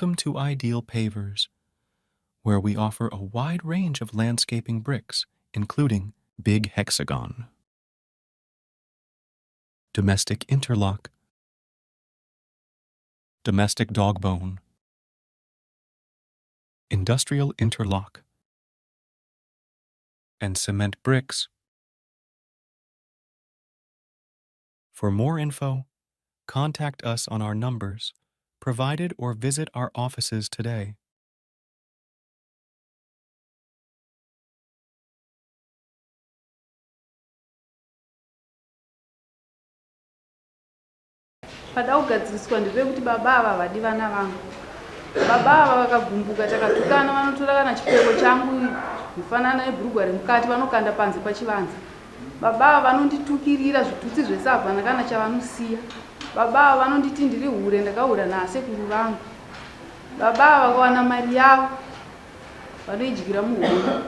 Welcome to Ideal Pavers, where we offer a wide range of landscaping bricks, including Big Hexagon, Domestic Interlock, Domestic Dogbone, Industrial Interlock, and Cement Bricks. For more info, contact us on our numbers provided or visit our offices today. Pada kugadziriswa ndepekuti baba ava vadi vana vangu. Baba ava vakagumbuka takatukana vanotora kana chipfeko changu mufanana nebhurugwa remukati vanokanda panze pachivanze. Baba ava vanonditukirira zvitutsi zvesabha kana chavanosiya. Baba ava vanonditi ndiri hure ndakaura nasekuru vangu. Baba ava vakawana mari yavo vanoidyira muhuro.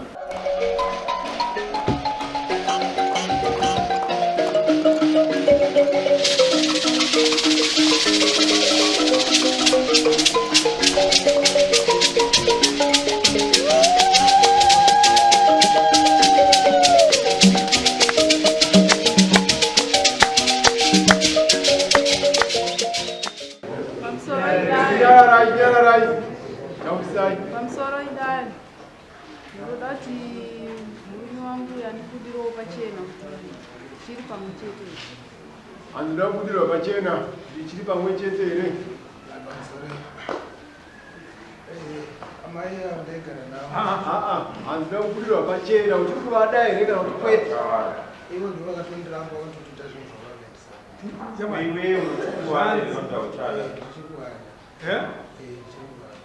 Pamsoro idali. Ndoda kuti murume wangu yandikudirawo pachena kuti chiri pamwe chete. Andinoda kudirwa pachena chiri pamwe chete ere? Amai andegara nawo. Andinoda kudirwa pachena uchiri kuvada ere kana kuti kwete? Ivo ndivo vakatondiramba vanotoita zvinhu zvavavendisa. Iwe unokuware zvauchada.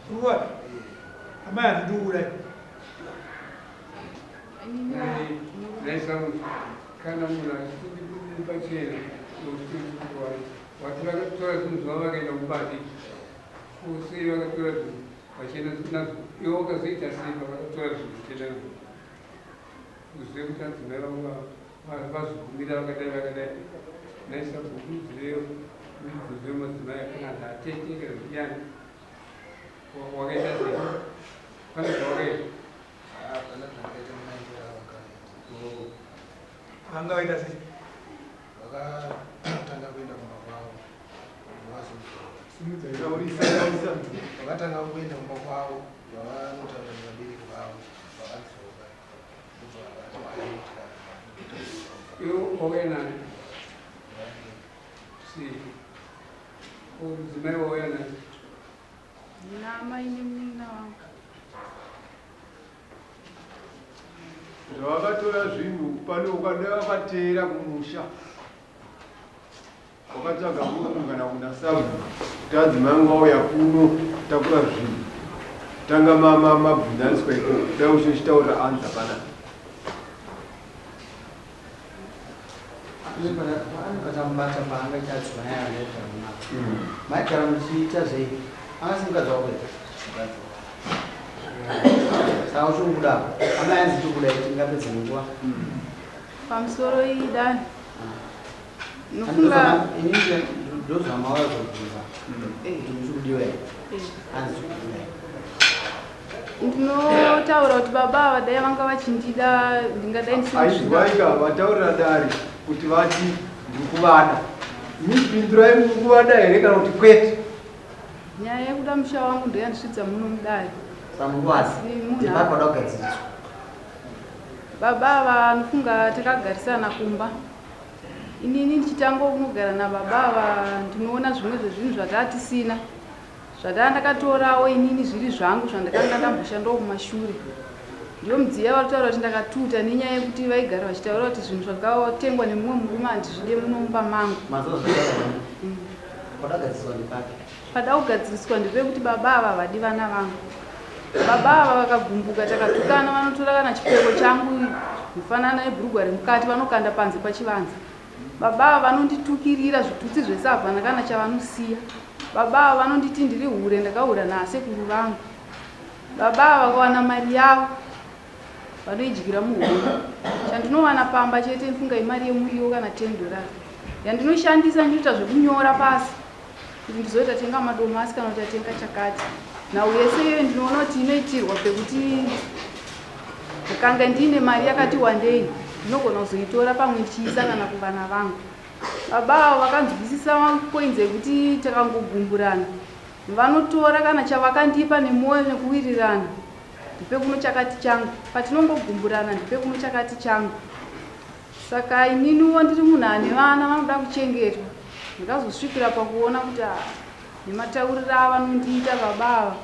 Kuware. Amai andidure. Kana munhu achiti pachena vati vakatora zvinhu zvavo vakaenda kubati kusei vakatora zvinhu pachena nazvo ivo vakazoita sei pavakatora zvinhu zvichena kuzive kuti adzimai vavo vazvigumira vakadai naisa bhuku ziveyo kuzive madzimai akana atete kana kuyani wakaita sei pane zvawakaita Anga waita sei? Vakatanga kuenda kumba kwavo. Vakatanga kuenda kumba kwavo, vanotaura nevabereki vavo, vakadzoka. Ivo wakaenda sei? Mudzimai wakaenda Ndina amai nemunun'una wangu. Zvavakatora zvinhu pane ukada vakateera kumusha. Wakatsvaga munhu kana kunasavu kuti adzimai vangu vauya kuno takura zvinhu. Tanga mabvunzaniswa iko dai uchichitaurira anza panapa. Pakamubata paangaita adzimai anoita maigara muchiita zvei angasimukadzawo kuita saka uchikuda amai anzi tikuda tingapedza nguva Pamsoro idali. Nofunga inini ndozvamawa zvobvunza kuti muchikudiwa here anzi tikuda ndinotaura kuti baba ava dai vanga vachindida ndingadai ndisizvaika vataurira dari kuti vati ndiri kuvada. Mipindurai muri kuvada here kana kuti kwete? nyaya yekuda musha wangu ndoyandisvidza muno mudare. samunguvazipapada kugadziriswa Baba ava anofunga takagarisana kumba. Inini ndichitanga kunogara nababa ava ndinoona zvimwe zvezvinhu zvatatisina. Zvandakatorawo inini zviri zvangu zvandakanga ndamboshandawo kumashure. Ndiyo mudziya vataura kuti ndakatuta nenyaya yekuti vaigara vachitaura kuti zvinhu zvakatengwa nemumwe murume handizvide muno mumba mangu. Pada kugadziriswa ndepekuti baba ava vadi vana vangu. Baba ava vakagumbuka takatukana vanotora kana chipfeko changu mufanana nebhurugwa remukati vanokanda panze pachivanze. Baba ava vanonditukirira zvitutsi zvesabha kana chavanosiya. Baba ava vanonditi ndiri hure ndakaura nasekuru vangu. Baba ava vakawana mari yavo vanoidyira muhuro. Chandinowana pamba chete mfunga imari yemuriwo kana $10 yandinoshandisa ndinoita zvekunyora pasi kuti ndizoita tenga madomasi kana kuti atenga chakati. nhau yese iyoyo ndinoona kuti inoitirwa pekuti ndikanga ndiine mari yakati wandei ndinogona kuzoitora pamwe ndichiisa kana kuvana vangu. Baba avo vakanzwisisa mapoints ekuti takangogumburana vanotora kana chavakandipa nemwoyo nekuwirirana ndipe kuno chakati changu, patinongogumburana ndipe kuno chakati changu. Saka ininiwo ndiri munhu ane vana vanoda kuchengetwa, ndikazosvikira pakuona kuti nematauriro avanondiita baba ava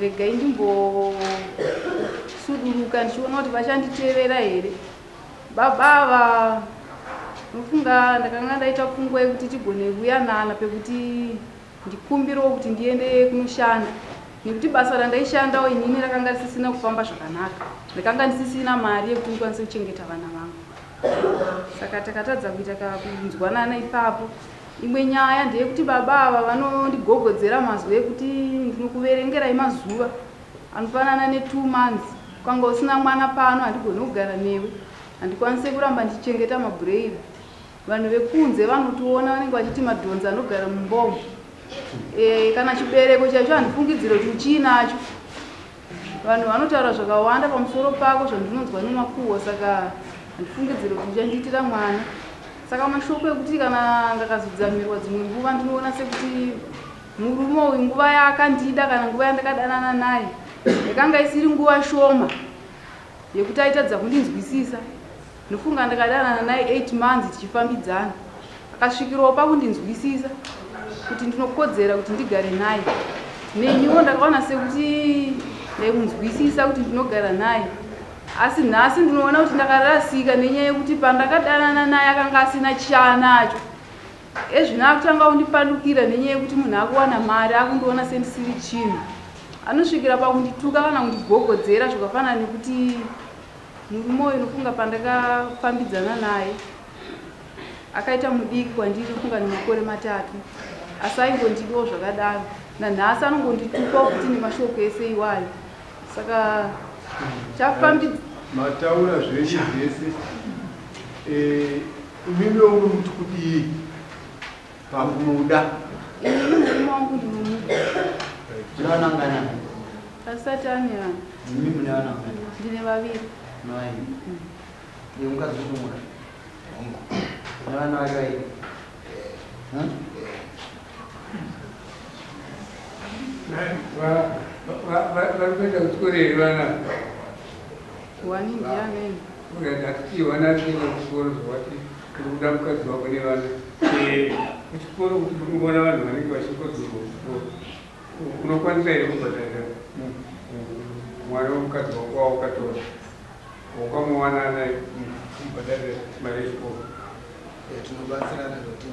regai ndimbosuduruka ndichiona kuti vachanditevera here. Baba ava nofunga ndakanga ndaita pfungwa yekuti tigone kuyanana pekuti ndikumbirewo kuti ndiende kunoshanda, nekuti basa randaishandawo inini rakanga risisina kufamba zvakanaka, ndakanga ndisisina mari yekuti ndikwanise kuchengeta vana vangu. Saka takatadza kuita kunzwanana ipapo. Imwe nyaya ndeyekuti baba ava vanondigogodzera mazwi ekuti ndinokuverengerai mazuva anofanana ne2 months, kwanga usina mwana pano handigoni kugara newe, handikwanise kuramba ndichengeta mabhureira. Vanhu vekunze vanotiona vanenge vachiti madhonza anogara mumbomo. Kana chibereko chacho handifungidziro kuti uchinacho. Vanhu vanotaura zvakawanda pamusoro pako zvandinonzwa nemakuhwa, saka handifungidziro kuti uchandiitira mwana. Saka mashoko ekuti kana ndakazodzamirwa dzimwe nguva ndinoona sekuti murume uyu nguva yaakandida kana nguva yandakadanana naye yakanga isiri nguva shoma yekuti aitadza kundinzwisisa. Ndofunga ndakadanana naye 8 months tichifambidzana, akasvikirawo pakundinzwisisa kuti ndinokodzera kuti ndigare naye. Nenyuwo ndakaona sekuti ndaimunzwisisa kuti ndinogara naye, asi nhasi ndinoona kuti ndakarasika nenyaya yekuti pandakadanana naye akanga asina chanacho. Ezvino akutanga kundipandukira nenyaya yekuti munhu akuwana mari akundiona sendisiri chinhu. Anosvikira pakundituka kana kundigogodzera zvakafanana nekuti murume uyu nofunga pandakafambidzana naye akaita mudiki kwandiri, nofunga nemakore 3, asi aingondidiwo zvakadaro. Nanhasi anongonditukawo kuti nemashoko ese iwayo. Saka chafambidzana mataura zvenyu zvese. Imimiwo muti kudii pakumuda? inini murume wangu ndinomuda. Ndinovanangana. Asati ane vanhu. Mimi mune vanangana. Ndine vaviri. Nai. Ndiye mukadzi unomuda. Nevana vake vairi. Varikuenda kuchikoro vana Wani ndianeni. ndati vana kuenda kuchikoro zvavati kuda mukadzi wako nevana kuchikoro kuti kuona vanhu vanenge vachikodzerwa kuchikoro unokwanisa here kubhadharira mwana womukadzi wako wawakatora wakamuwana naye kubhadharira mari yechikoro? Tinobatsirana kuti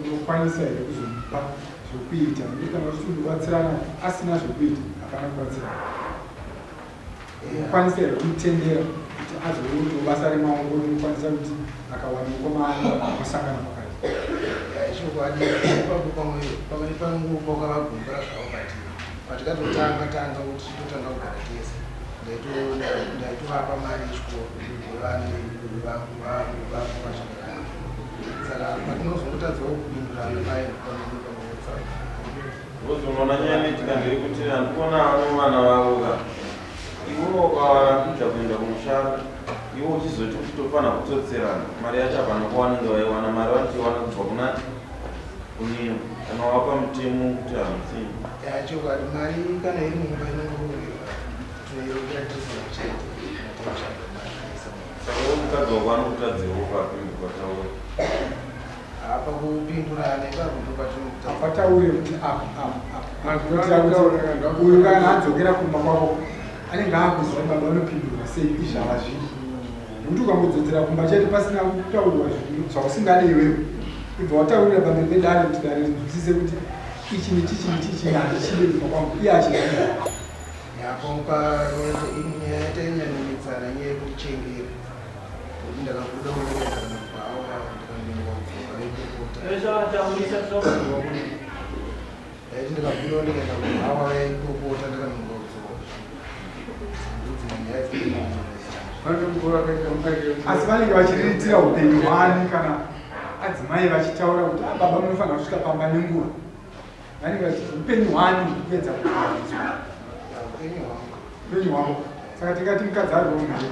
unokwanisa here kuzomupa zvokuita, kana uchibatsirana asina zvokuita hapana kubatsirana. Unokwanisa here kumutendera kuti azouto basa remaoko rinokwanisa kuti akawana mukomana musangana pakati. chokwadi ipapo pamwe panguva pakavagumbura zvavo patikatotanga kuti totanga kugara tese ndaitovapa mari yechikoro nevana vangu vachigara. Saka patinozongotadzawo kupindurana paye unoona nyaya neitika ndeyekuti handikuona vano vana vavoga ivo ukawana kuita kuenda kumushanda ivo uchizoti kutofana kutotserana mari yacho hapana kuwanenge vaiwana mari vanotiwana kubva kunino kana wapa mutemo kuti hamutsini chokwadi mari kana iri mumba inongororerwa toirongera tozivachaita saka mukadzi wako anokutadzirewo papi kwataura apa kupindurana ipapo apataure kuti uyu kana adzokera kumba kwako anenge akuziva baba vanopindura sei izvava zviri, nekuti ukambodzokera kumba chete pasina kutaurwa zvausingade iwewe ibva wataurira pamberi pedare kuti dare rinzwisise kuti ichi nechichi handichide kumba kwangu iye achidai yapo tainyananidzana nyaya yekuchengera kuti ndakabuda kuerekana kwavo ndikandinwa kupfuka ikokota yaiti ndikabuda ndikaenda kuhawa yaikokota ndikandinwa asi vanenge vachiriritira upenyu hwani kana adzimai vachitaura kuti baba munofanira kusvika pamba nenguva vanenge vachiti upenyu hwani kupedza kuaiswa upenyu hwavo saka tingati mukadzi ari womhari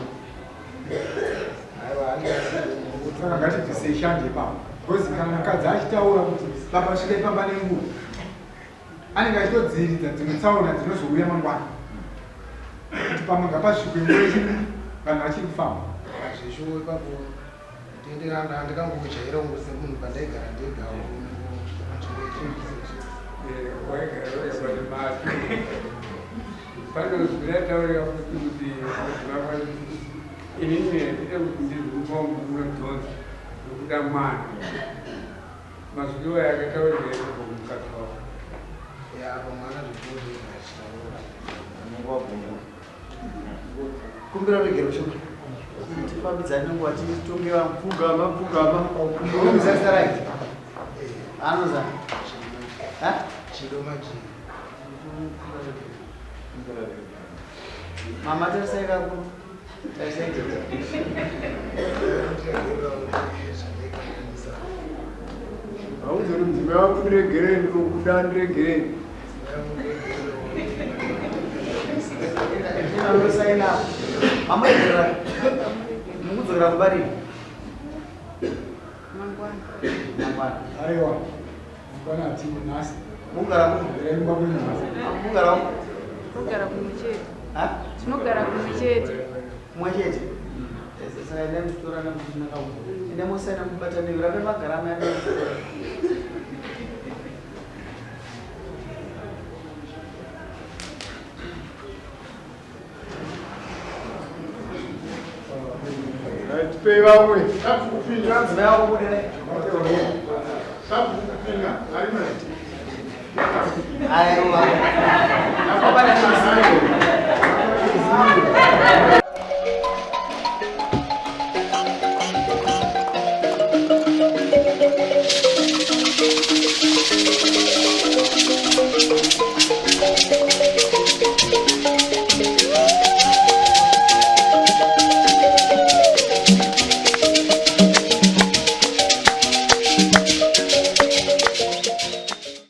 saka ngatibvisei shanje pamba because kana mukadzi achitaura kuti baba svikai pamba nenguva anenge achitodziviridza dzimwe tsaona dzinozouya mangwana kuti pamwe ngapasvikwe nguva vanhu vachiri kufamba zveshuwo ipapo tenderana ndikangokujaira kungu semunhu pandaigara ndega panozvirataurira kuti inini ndida kuti ndizvipa munodhonza nokuda mwana mazwiwa yakataurira mukadzi wavo apa mwana kumbira regero shoko tifambidzane nguva titongewa pfugama muzasirai anoza chidomaji mama tarisaikaku tarisaiteta hauzori mudzimai wangu ndiregereni nokuda ndiregereni anosaina amaedzera mukudzokera kubarira mangwana aiwa mangwana atini nhasi mugara remba kwenyasi mugara Tinogara kumuchete. ha Tinogara kumuchete. mwachete saka enda muchitora namuchina kamu enda musaina mubataniro rave magara mayana tipei vamwe dzimai wako kudere aiwa apana